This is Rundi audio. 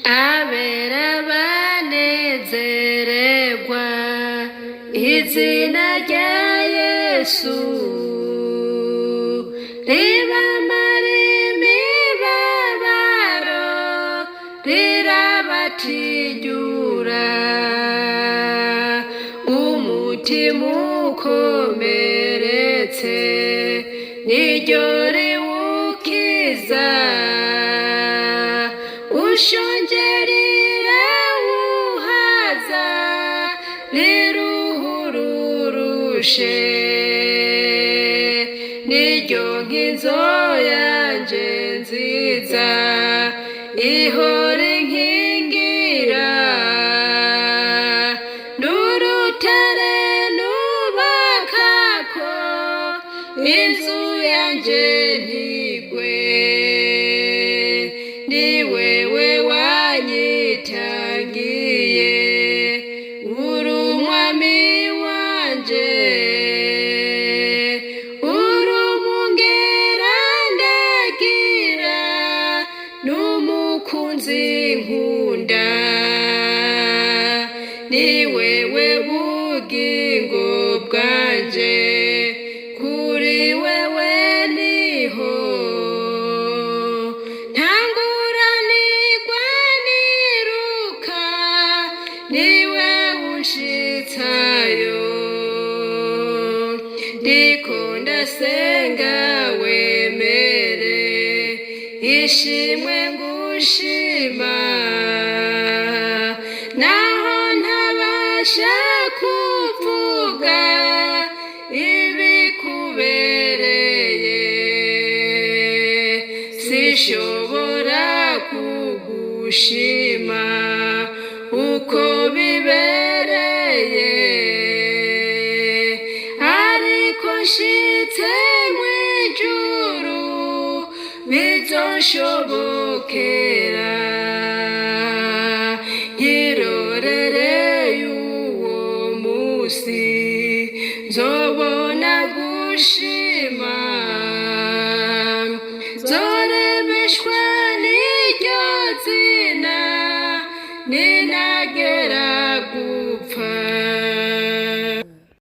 abera banezererwa izina rya Yesu ribamara imibabaro rirabatijura umutima ukomeretse niryo riwukiza ushongerera wuhaza riruhururushe niryo nkizo yanje nziza ihora inkingira n'urutare nubakako inzu yanje ntigwe ni wewe wanyitangiye uri umwami wanje uri umungerandagira n'umukunzi nkunda ni wewe bugingo bwanje kuri wewe niho ntanguranirwa niruka niwe unshitsayo ndiko ndasenga wemere ishimwe ngushima naho ntabasha kuvuga ibikubereye sishobora kugushima uko bibereye ariko nshitse mw'ijuru bizonshobokera nkirorereye uwo musi nzobona gushima nzoremeshwa n'iryo zina ninagera